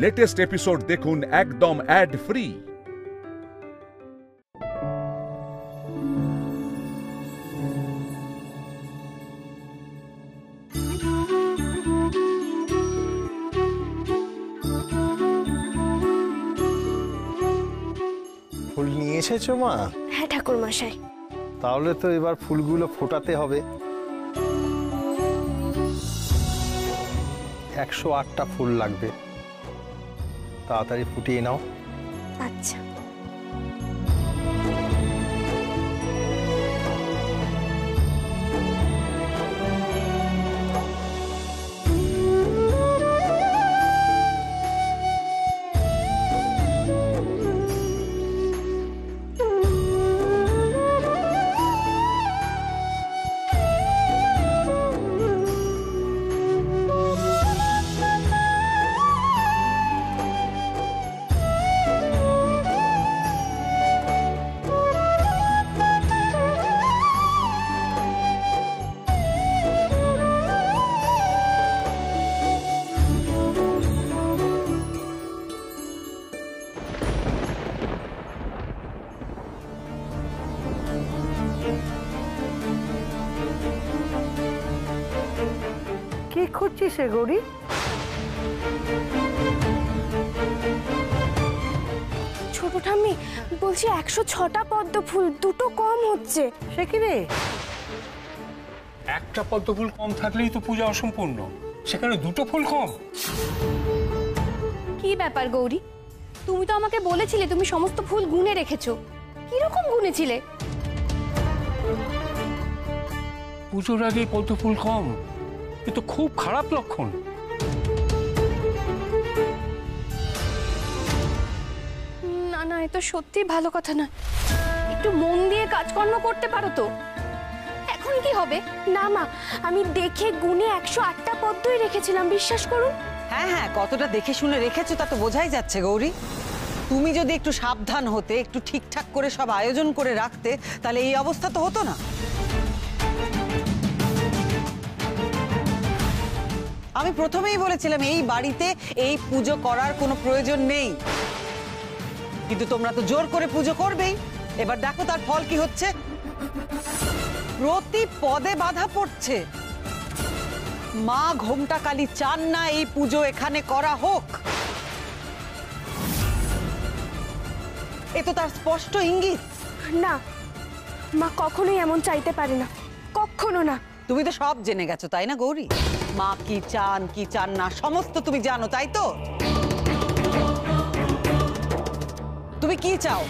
Latest episode দেখুন একদম add free. ফুল নিয়ে এসেছো মা? হ্যাঁ ঠাকুর মশাই। তাহলে তো এবার ফুলগুলো ফোটাতে হবে। 108টা ফুল লাগবে, তাড়াতাড়ি ফুটিয়ে নাও। আচ্ছা। কি খুঁজছিস রে গৌরী? ছোট ঠাম্মি বলছি 106টা পদ্ম ফুল, দুটো কম হচ্ছে। সে কি রে? একটা পদ্ম ফুল কম থাকলেই তো পূজা অসম্পূর্ণ, সেখানে দুটো ফুল কম। কি ব্যাপার গৌরী, তুমি তো আমাকে বলেছিলে তুমি সমস্ত ফুল গুনে রেখেছো। কিরকম গুনেছিলে? পুজোর আগে পদ্ম ফুল কম, এ তো খুব খারাপ লক্ষণ। না না, এ তো সত্যি ভালো কথা না। একটু মন দিয়ে কাজকর্ম করতে পারো তো। এখন কি হবে? না মা, আমি দেখে গুনে 108টা পদ্মই রেখেছিলাম, বিশ্বাস করুন। হ্যাঁ হ্যাঁ, কতটা দেখে শুনে রেখেছো তা তো বোঝাই যাচ্ছে গৌরী। তুমি যদি একটু সাবধান হতে, একটু ঠিকঠাক করে সব আয়োজন করে রাখতে, তাহলে এই অবস্থা তো হতো না। আমি প্রথমেই বলেছিলাম এই বাড়িতে এই পুজো করার কোনো প্রয়োজন নেই, কিন্তু তোমরা তো জোর করে পুজো করবেই। এবার দেখো তার ফল কি হচ্ছে। প্রতি পদে বাধা পড়ছে। মা ঘোমটা কালী চান না এই পুজো এখানে করা হোক, এ তো তার স্পষ্ট ইঙ্গিত। না মা, কখনোই এমন চাইতে পারে না, কখনো না। তুমি তো সব জেনে গেছো তাই না গৌরী? মা কি চান কি চান না সমস্ত তুমি জানো, তাই তো? তুমি কি চাও?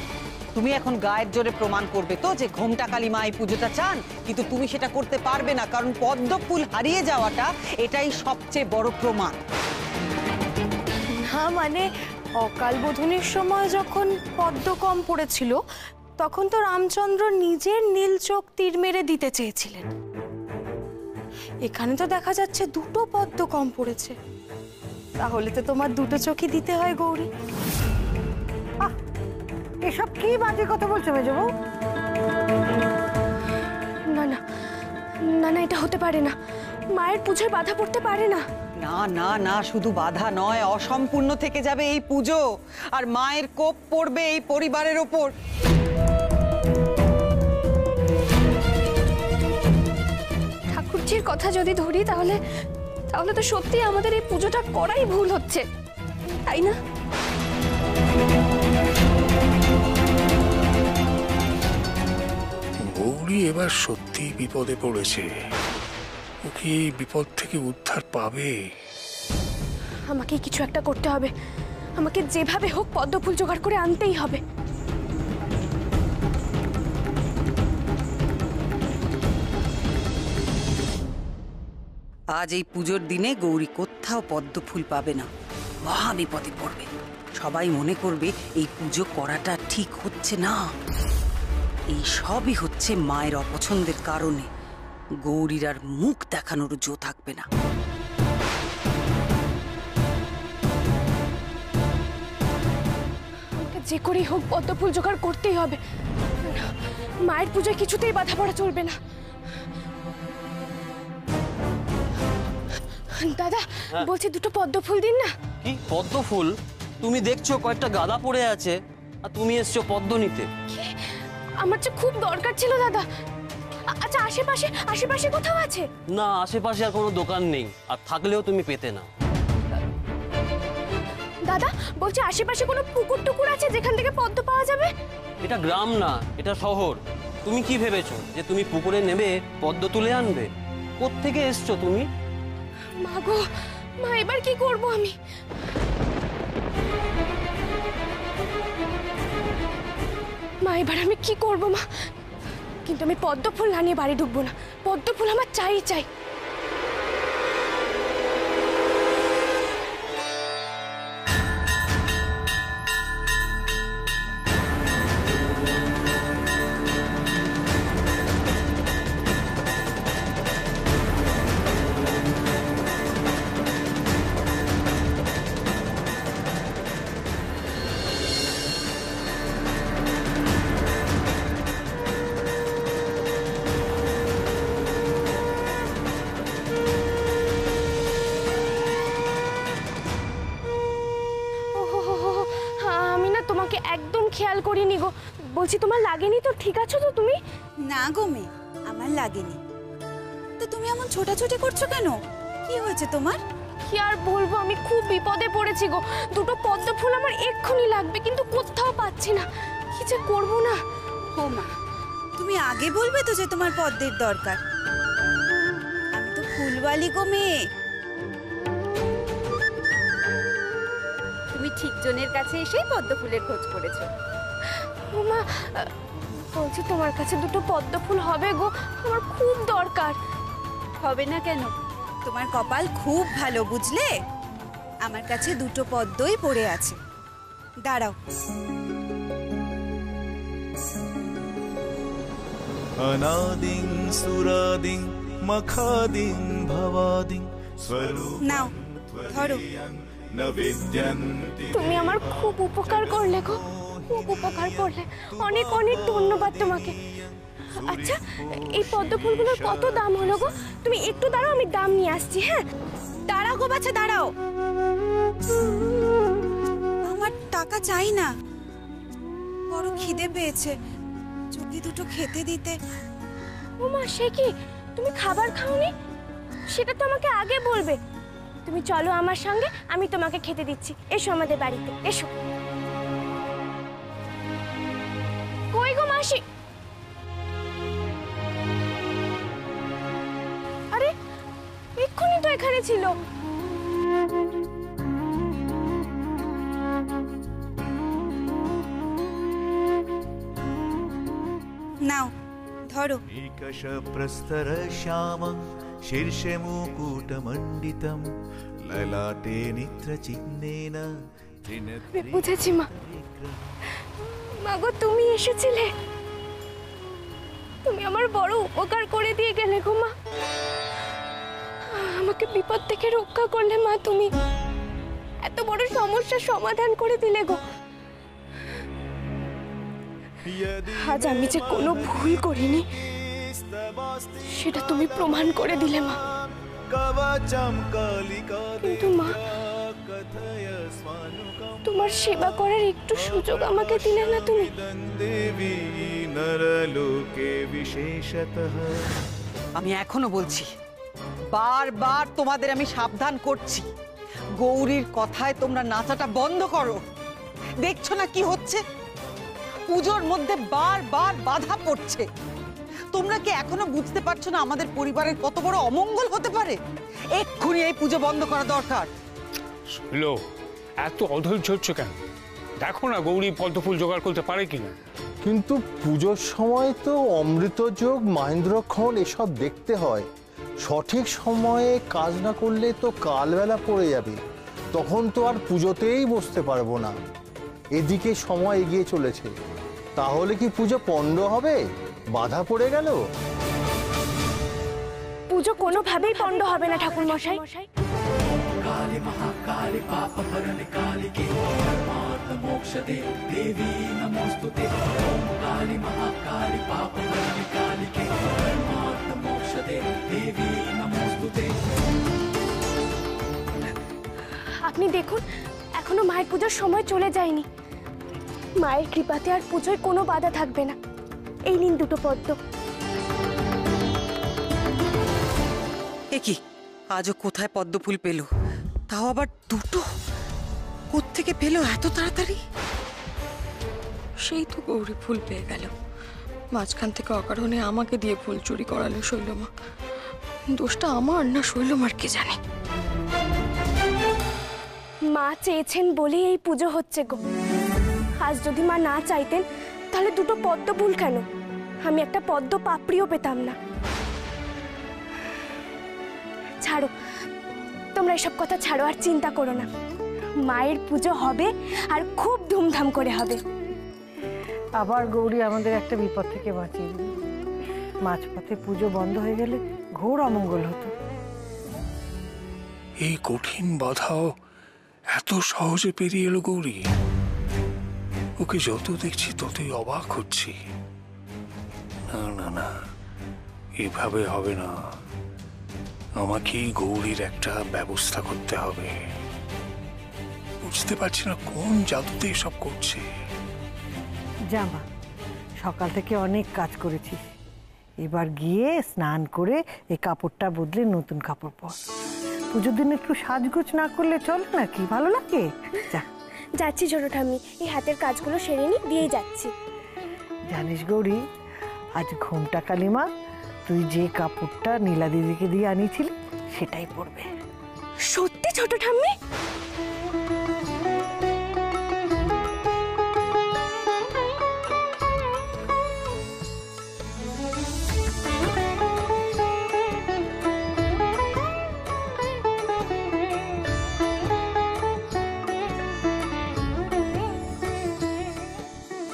তুমি এখন গায়ের জোরে প্রমাণ করবে তো যে ঘোমটা কালী মা এই পুজোটা চান, কিন্তু তুমি সেটা করতে পারবে না, কারণ পদ্ম ফুল হারিয়ে যাওয়াটা এটাই সবচেয়ে বড় প্রমাণ। হ্যাঁ মানে অকাল বোধনের সময় যখন পদ্ম কম পড়েছিল, তখন তো রামচন্দ্র নিজের নীল চোখ তীর মেরে দিতে চেয়েছিলেন। এখানে তো দেখা যাচ্ছে দুটো পদ্ম কম পড়েছে, তাহলে তো তোমার দুটো চোখই দিতে হয় গৌরী। এসব কি বাজে কথা বলছো মেজবউ? না না না না, এটা হতে পারে না। মায়ের পুজোয় বাধা পড়তে পারে না। না না না, শুধু বাধা নয়, অসম্পূর্ণ থেকে যাবে এই পুজো, আর মায়ের কোপ পড়বে এই পরিবারের ওপর। ঠাকুরজির কথা যদি ধরি, তাহলে তাহলে তো সত্যি আমাদের এই পুজোটা করাই ভুল হচ্ছে, তাই না? গৌরী এবার সত্যি বিপদে পড়েছে। ও কি এই বিপদ থেকে উদ্ধার পাবে? আমাকে কিছু একটা করতে হবে। আমাকে যেভাবে হোক পদ্ম ফুল জোগাড় করে আনতেই হবে। আজ এই পুজোর দিনে গৌরী কোথাও পদ্ম ফুল পাবে না, মহা বিপদে পড়বে। সবাই মনে করবে এই পুজো করাটা ঠিক হচ্ছে না। এই সবই হচ্ছে মায়ের অপছন্দের কারণে। গৌরীর আর মুখ দেখানোর জো থাকবে না। যে করেই হোক পদ্ম ফুল জোগাড় করতেই হবে। মায়ের পুজোয় কিছুতেই বাধা পড়া চলবে না। দাদা বলছি দুটো পদ্ম ফুল দিন না। কি পদ্ম ফুল? তুমি দেখছো কয়েকটা গাঁদা পড়ে আছে আর তুমি এসছো পদ্ম নিতে? আমার যে খুব দরকার ছিল দাদা। আচ্ছা, আশেপাশে আশেপাশে কোথাও আছে? না, আশেপাশে আর কোনো দোকান নেই, আর থাকলেও তুমি পেতে না। দাদা বলছি, আশেপাশে কোনো পুকুর টুকুর আছে যেখান থেকে পদ্ম পাওয়া যাবে? এটা গ্রাম না, এটা শহর। তুমি কি ভেবেছো যে তুমি পুকুরে নেবে পদ্ম তুলে আনবে? কোত্থেকে এসছো তুমি? মা গো, মা এবার কি করব আমি? মা এবার আমি কি করব মা? কিন্তু আমি পদ্ম ফুল না নিয়ে বাড়ি ঢুকবো না। পদ্ম ফুল আমার চাই চাই। তোমাকে একদম খেয়াল করিনি গো। বলছি তোমার লাগেনি তো? ঠিক আছো তো তুমি? না গো মেয়ে, আমার লাগেনি। তো তুমি এমন ছোটাছুটি করছো কেন? কি হয়েছে তোমার? কি আর বলবো, আমি খুব বিপদে পড়েছি গো। দুটো পদ্ম ফুল আমার এক্ষুনি লাগবে, কিন্তু কোথাও পাচ্ছি না। কি যে করবো না। ও মা, তুমি আগে বলবে তো যে তোমার পদ্মের দরকার। আমি তো ফুলওয়ালি গো মেয়ে। তুমি ঠিক জনের কাছে এসেই পদ্ম ফুলের খোঁজ করেছো। ও মা, বলছি তোমার কাছে দুটো পদ্ম ফুল হবে গো? আমার খুব দরকার। হবে না কেন? তোমার কপাল খুব ভালো, বুঝলে? আমার কাছে দুটো পদ্মই পড়ে আছে। দাঁড়াও। অনাদিং সুরাদিং মখাদিং ভবাদিং স্বরূপ নাও, ধরো। তুমি আমার খুব উপকার করলে গো, খুব উপকার করলে। অনেক অনেক ধন্যবাদ তোমাকে। আচ্ছা, এই পদ্ম ফুলগুলোর কত দাম হলো গো? তুমি একটু দাঁড়াও, আমি দাম নিয়ে আসছি। হ্যাঁ, দাঁড়াও গো বাচ্চা, দাঁড়াও। আমার টাকা চাই না, বড় খিদে পেয়েছে, যদি দুটো খেতে দিতে। ও মা, সে কি? তুমি খাবার খাওনি? সেটা তো আমাকে আগে বলবে। তুমি চলো আমার সঙ্গে, আমি তোমাকে খেতে দিচ্ছি। এসো আমাদের বাড়িতে, এসো। কই গো মাসি? আরে, এক্ষুনি তো এখানে ছিল। নাও, ধরো। নিকষ প্রস্তর শ্যামং শীর্ষে মুকুটমণ্ডিতম ললাটে নেত্রচিহ্নেন। বুঝেছি মা। মা গো, তুমি এসেছিলে। তুমি আমার বড় উপকার করে দিয়ে গেলে গো মা। আমাকে বিপদ থেকে রক্ষা করলে মা। তুমি এত বড় সমস্যার সমাধান করে দিলে গো। আজ আমি যে কোনো ভুল করিনি সেটা তুমি প্রমাণ করে দিলে মা। কিন্তু মা, তোমার সেবা করার একটু সুযোগ আমাকে দিলে না তুমি? আমি এখনো বলছি, বারবার তোমাদের আমি সাবধান করছি, গৌরীর কথায় তোমরা নাচাটা বন্ধ করো। দেখছো না কি হচ্ছে? পুজোর মধ্যে বারবার বাধা পড়ছে। তোমরা কি এখনো বুঝতে পারছো না আমাদের পরিবারের কত বড় অমঙ্গল হতে পারে? এক্ষুনি এই পুজো বন্ধ করা দরকার। শুনলো, এত অধৈর্য হচ্ছে কেন? দেখো না গৌরী পদ্ম ফুল জোগাড় করতে পারে কিনা। কিন্তু পুজোর সময় তো অমৃতযোগ, মহেন্দ্রক্ষণ এসব দেখতে হয়। সঠিক সময়ে কাজ না করলে তো কালবেলা পড়ে যাবে, তখন তো আর পুজোতেই বসতে পারবো না। এদিকে সময় এগিয়ে চলেছে, তাহলে কি পুজো পণ্ড হবে? বাধা পড়ে গেল। পুজো কোনোভাবেই পণ্ড হবে না ঠাকুর মশাই। काली महाकाली पापहरण कालिके परमार्थमोक्षदे देवी नमोस्तुते। ओम काली महाकाली पापहरण कालिके परमार्थमोक्षदे देवी नमोस्तुते। আপনি দেখুন এখনো মায়ের পুজোর সময় চলে যায়নি। মায়ের কৃপাতে আর পুজোয় কোনো বাধা থাকবে না। এই নিন দুটো পদ্ম। এ কি, আজও কোথায় পদ্ম ফুল পেল? তাও আবার দুটো? কোত্থেকে পেলো এত তাড়াতাড়ি? সেই তো গৌরী ফুল পেয়ে গেল, মাঝখান থেকে অকারণে আমাকে দিয়ে ফুল চুরি করালো শৈলমা। দোষটা আমার না শৈলমার, কে জানে। মা চেয়েছেন বলেই এই পুজো হচ্ছে গো। আজ যদি মা না চাইতেন তাহলে দুটো পদ্ম ফুল কেন, আমি একটা পদ্ম পাপড়িও পেতাম না। ছাড়ো, তোমরা এসব কথা ছাড়ো, আর চিন্তা করো না। মায়ের পুজো হবে আর খুব ধুমধাম করে হবে। আবার গৌরী আমাদের একটা বিপদ থেকে বাঁচিয়ে দিল। মাঝপথে পুজো বন্ধ হয়ে গেলে ঘোর অমঙ্গল হতো। এই কঠিন বাধাও এত সহজে পেরিয়ে এলো গৌরী। ওকে যত দেখছি ততই অবাক হচ্ছি। না না না, এভাবে হবে না। আমাকেই গৌরীর একটা ব্যবস্থা করতে হবে। বুঝতে পারছি না কোন জাদুতে এসব করছে। জামা, সকাল থেকে অনেক কাজ করেছিস, এবার গিয়ে স্নান করে এই কাপড়টা বদলে নতুন কাপড় পর। পুজোর দিন একটু সাজগোজ না করলে চলে নাকি? ভালো লাগে? যা। যাচ্ছি ছোট ঠাম্মি, এই হাতের কাজগুলো সেরে নি, দিয়েই যাচ্ছি। জানিস গৌরী, আজ ঘোমটা কালিমা তুই যে কাপড়টা নীলা দিদিকে দিয়ে আনিয়েছিলি সেটাই পরবে। সত্যি ছোট ঠাম্মি?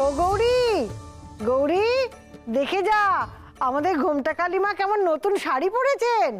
ও গৌরী, গৌরী দেখে যা আমাদের ঘোমটা কালিমা কেমন নতুন শাড়ি পরেছেন।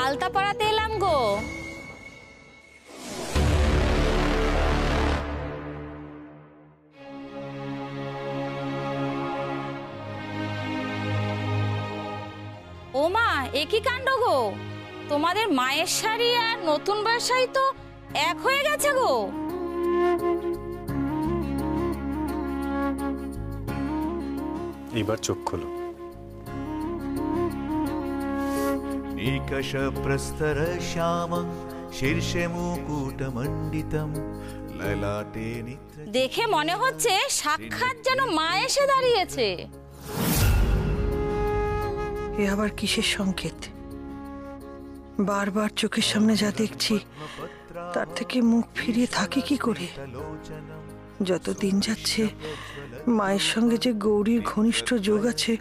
আলতা পরাতে এলাম গো। ও মা, একই কাণ্ড গো, তোমাদের মায়ের শাড়ি আর নতুন বর শাড়ি তো এক হয়ে গেছে গো। এবার চোখ খোলো। निकषप्रस्तर श्यामं शीर्षे मुकुटमण्डितं ललाटे नित्र। দেখে মনে হচ্ছে সাক্ষাৎ যেন মা এসে দাঁড়িয়েছে। এ আবার কিসের সংকেত? বারবার চোখের সামনে যা দেখছি তার থেকে মুখ ফিরিয়ে থাকি কি করে? যত দিন যাচ্ছে মায়ের সঙ্গে যে গৌরীর ঘনিষ্ঠ যোগ আছে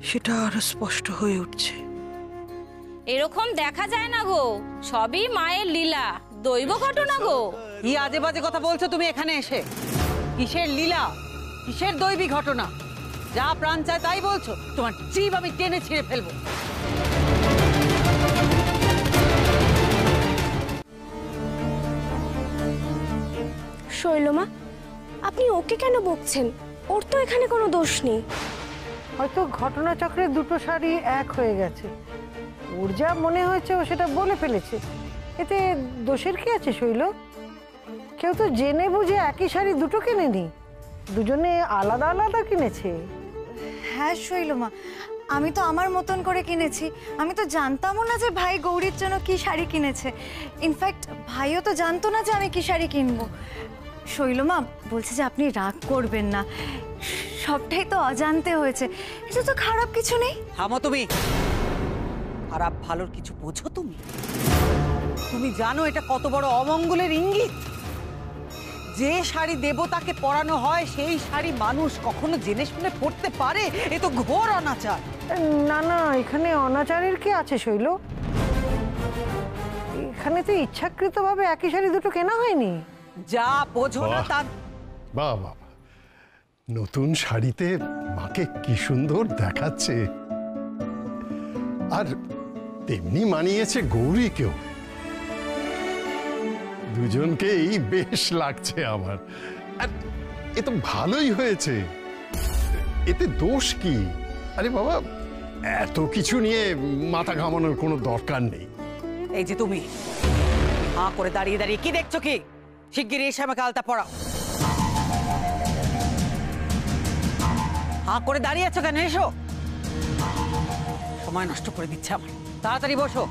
সেটা আরো স্পষ্ট হয়ে উঠছে। এরকম দেখা যায় না গো, সবই মায়ের লীলা, দৈব ঘটনা গো। কি আজে বাজে কথা বলছো তুমি এখানে এসে? কিসের লীলা, কিসের দৈবী ঘটনা? যা প্রাণ চায় তাই বলছো? তোমার জিভ আমি টেনে ছিঁড়ে ফেলবো। শৈলমা, আপনি ওকে কেন বকছেন? ওর তো এখানে কোনো দোষ নেই। হয়তো ঘটনাচক্রের দুটো শাড়ি এক হয়ে গেছে, ওর যা মনে হয়েছে ও সেটা বলে ফেলেছে। এতে দোষের কি আছে শৈল? কেউ তো জেনে বুঝে একই শাড়ি দুটো কেনেনি, দুজনে আলাদা আলাদা কিনেছে। হ্যাঁ শৈলমা, আমি তো আমার মতন করে কিনেছি। আমি তো জানতামও না যে ভাই গৌরীর জন্য কি শাড়ি কিনেছে। ইনফ্যাক্ট ভাইও তো জানতো না যে আমি কি শাড়ি কিনবো। শৈলমা বলছে যে আপনি রাগ করবেন না, সবটাই তো অজান্তে হয়েছে, এটা তো খারাপ কিছু নেই। থামো তুমি। খারাপ ভালোর কিছু বোঝো তুমি? তুমি জানো এটা কত বড় অমঙ্গলের ইঙ্গিত? যে শাড়ি দেবতাকে পরানো হয় সেই শাড়ি মানুষ কখনো জেনে শুনে পরতে পারে? এ তো ঘোর অনাচার। না না, এখানে অনাচারের কি আছে শৈল? এখানে তো ইচ্ছাকৃতভাবে একই শাড়ি দুটো কেনা হয়নি। যা বোঝো না তা। বাহ বাহ, নতুন শাড়িতে মাকে কি সুন্দর দেখাচ্ছে, আর তেমনি মানিয়েছে গৌরীকেও। দুজনকেই বেশ লাগছে আমার। আর এ তো ভালোই হয়েছে, এতে দোষ কি? আরে বাবা, এত কিছু নিয়ে মাথা ঘামানোর কোনো দরকার নেই। এই যে তুমি হাঁ করে দাঁড়িয়ে দাঁড়িয়ে কি দেখছো? কি শিগগিরই এসে আমাকে আলতা পরাও। হাঁ করে দাঁড়িয়ে আছো কেন? এসো, সময় নষ্ট করে দিচ্ছে আমার। তাড়াতাড়ি বসো।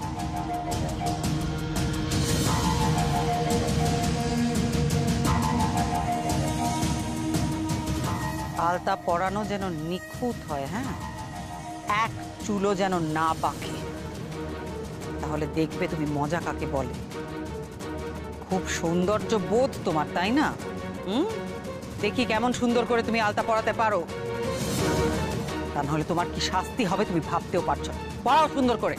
আলতা পরানো যেন নিখুঁত হয়, হ্যাঁ, এক চুলো যেন না পাকে, তাহলে দেখবে তুমি মজা কাকে বলে। খুব সৌন্দর্য বোধ তোমার, তাই না? দেখি কেমন সুন্দর করে তুমি আলতা পরাতে পারো। তা নাহলে তোমার কি শাস্তি হবে তুমি ভাবতেও পারছো না। পড়াও সুন্দর করে।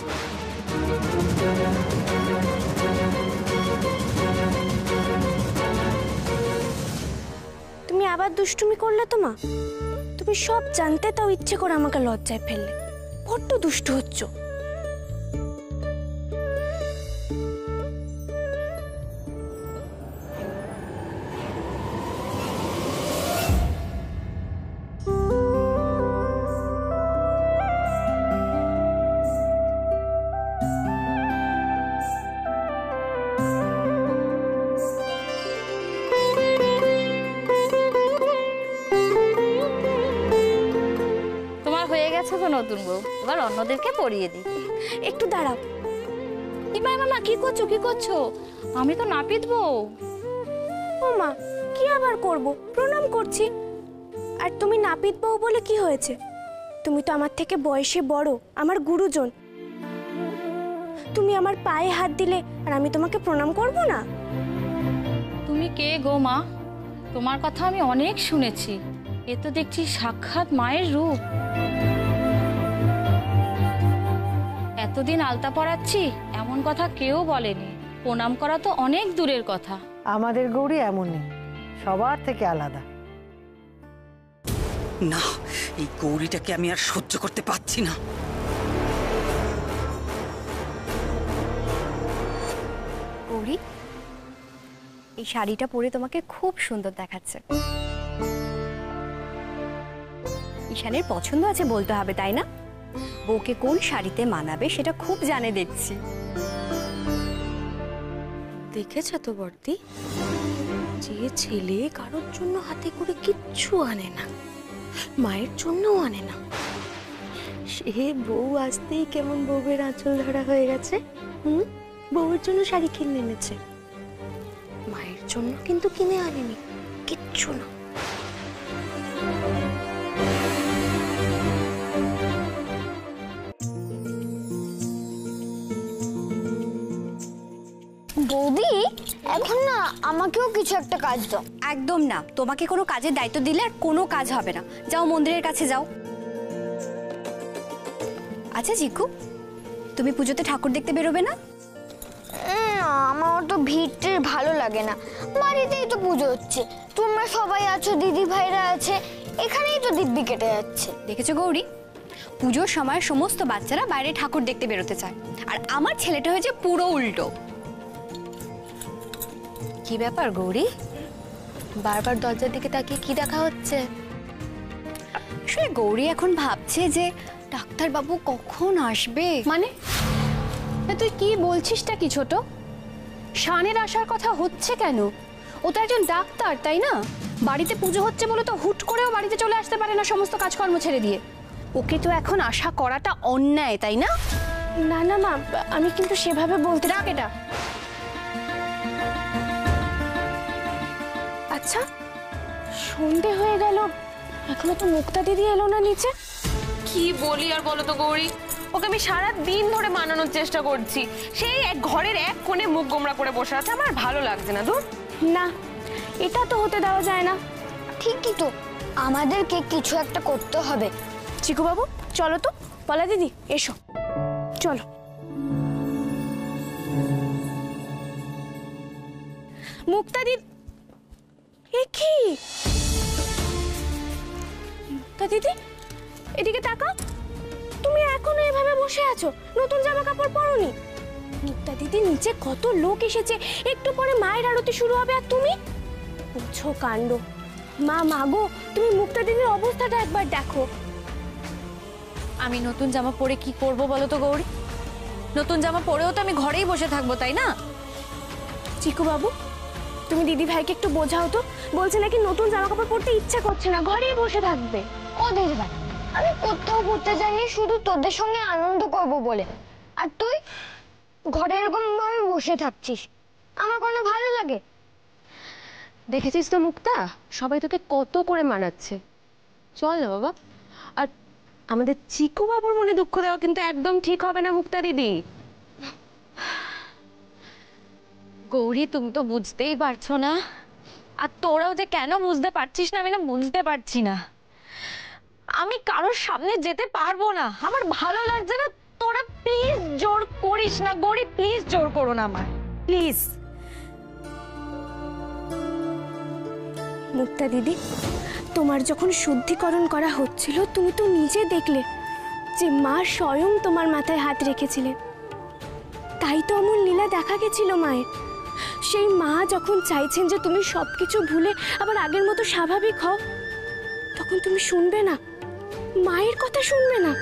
তুমি আবার দুষ্টুমি করলে তো মা? তুমি সব জানতে তাও ইচ্ছে করে আমাকে লজ্জায় ফেললে। বড্ড দুষ্টু হচ্ছ। নতুন বউ, এবার অন্যদেরকে পরিয়ে দিই। একটু দাঁড়াও। মা কি করছো? কি করছো? আমি তো নাপিত বউ। ও মা, কি আবার করব? প্রণাম করছি। আর তুমি নাপিত বউ বলে কি হয়েছে? তুমি তো আমার থেকে বয়সে বড়, আমার গুরুজন। তুমি আমার পায়ে হাত দিলে আর আমি তোমাকে প্রণাম করব না? তুমি কে গো মা? তোমার কথা আমি অনেক শুনেছি। এ তো দেখছি সাক্ষাৎ মায়ের রূপ। এতদিন আলতা পরাচ্ছি এমন কথা কেউ বলেনি। প্রণাম করা তো অনেক দূরের কথা। আমাদের গৌরী এমনই, সবার থেকে আলাদা। না, এই গৌরীটাকে আমি আর সহ্য করতে পারছি না। গৌরী, এই শাড়িটা পরে তোমাকে খুব সুন্দর দেখাচ্ছে। ঈশানের পছন্দ আছে বলতে হবে, তাই না? বউকে কোন শাড়িতে মানাবে সেটা খুব জানে দেখছি। দেখেছ তো বর্দি, যে ছেলে কারোর জন্য হাতে করে কিচ্ছু আনে না, মায়ের জন্যও আনে না, সে বউ আসতেই কেমন বউয়ের আঁচল ধরা হয়ে গেছে। বউয়ের জন্য শাড়ি কিনে এনেছে, মায়ের জন্য কিন্তু কিনে আনেনি কিচ্ছু না। বৌদি, এখন না আমাকেও কিছু একটা কাজ দাও। একদম না, তোমাকে কোনো কাজের দায়িত্ব দিলে আর কোনো কাজ হবে না। যাও মন্দিরের কাছে যাও। আচ্ছা জিকু, তুমি পুজোতে ঠাকুর দেখতে বেরোবে না? আমার তো ভিড় ভালো লাগে না, বাড়িতেই তো পুজো হচ্ছে, তোমরা সবাই আছো, দিদি ভাইরা আছে, এখানেই তো দিব্যি কেটে যাচ্ছে। দেখেছো গৌরী, পুজোর সময় সমস্ত বাচ্চারা বাইরে ঠাকুর দেখতে বেরোতে চায়, আর আমার ছেলেটা হয়েছে পুরো উল্টো। কি ব্যাপার গৌরী, বারবার দরজার দিকে তাকিয়ে কি দেখা হচ্ছে? আসলে গৌরী এখন ভাবছে যে ডাক্তারবাবু কখন আসবে। মানে তুই কি বলছিসটা কি ছোট? শানের আসার কথা হচ্ছে কেন? ও তো একজন ডাক্তার, তাই না? বাড়িতে পুজো হচ্ছে বলে তো হুট করেও বাড়িতে চলে আসতে পারে না সমস্ত কাজকর্ম ছেড়ে দিয়ে। ওকে তো এখন আশা করাটা অন্যায়, তাই না? না না মা, আমি কিন্তু সেভাবে বলতে। রাখ এটা। আচ্ছা, সন্ধে হয়ে গেল, এখনো তো মুক্তা দিদি এলো না নিচে। কি বলি আর বলো তো গৌরী, ওকে আমি সারা দিন ধরে মানানোর চেষ্টা করছি, সেই এক ঘরের এক কোণে মুখ গোমড়া করে বসে আছে, আমার ভালো লাগছে না। দূর না, এটা তো হতে দেওয়া যায় না। ঠিকই তো, আমাদেরকে কিছু একটা করতে হবে। চিকু বাবু চলো তো, পলা দিদি এসো, চলো। মুক্তা দিদি, এ কি? মুক্তা দিদি এদিকে তাকাও, তুমি এখনো এভাবে বসে আছো, নতুন জামা কাপড় পরোনি? মুক্তা দিদি নিচে কত লোক এসেছে, একটু পরে মায়ের আরতি শুরু হবে আর তুমি? বুঝছো কাণ্ড। মা মাগো, তুমি মুক্তা দিদির অবস্থাটা একবার দেখো। আমি নতুন জামা পরে কি করব বলো তো গৌরী? নতুন জামা পরেও তো আমি ঘরেই বসে থাকবো, তাই না? চিকু বাবু, তুমি দিদি ভাইকে একটু বোঝাও তো, বলছে নাকি নতুন জামা কাপড় পরতে ইচ্ছা করছে না, ঘরেই বসে থাকবে। ও দিদি ভাই, আমি কোথাও ঘুরতে যাইনি, শুধু তোদের সঙ্গে আনন্দ করব বলে, আর তুই ঘরে এরকম ভাবে বসে থাকছিস, আমার কোনো ভালো লাগে? দেখেছিস তো মুক্তা, সবাই তোকে কত করে মানাচ্ছে। চল না বাবা। আর আমাদের চিকু বাবুর মনে দুঃখ দেওয়া কিন্তু একদম ঠিক হবে না মুক্তা দিদি। গৌরী, তুমি তো বুঝতেই পারছো না, আর তোরাও যে কেন বুঝতে পারছিস না আমি না বুঝতে পারছি না। আমি কারোর সামনে যেতে পারবো না, আমার ভালো লাগছে না। তোরা প্লিজ জোর করিস না গৌরী, প্লিজ জোর করো না আমার, প্লিজ। মুক্তা দিদি, তোমার যখন শুদ্ধিকরণ করা হচ্ছিল, তুমি তো নিজে দেখলে যে মা স্বয়ং তোমার মাথায় হাত রেখেছিলেন, তাই তো অমন লীলা দেখা গেছিল মায়ের। সেই মা যখন চাইছেন যে তুমি সবকিছু ভুলে আবার আগের মতো স্বাভাবিক হও, তখন তুমি শুনবে না, মায়ের কথা শুনবে না?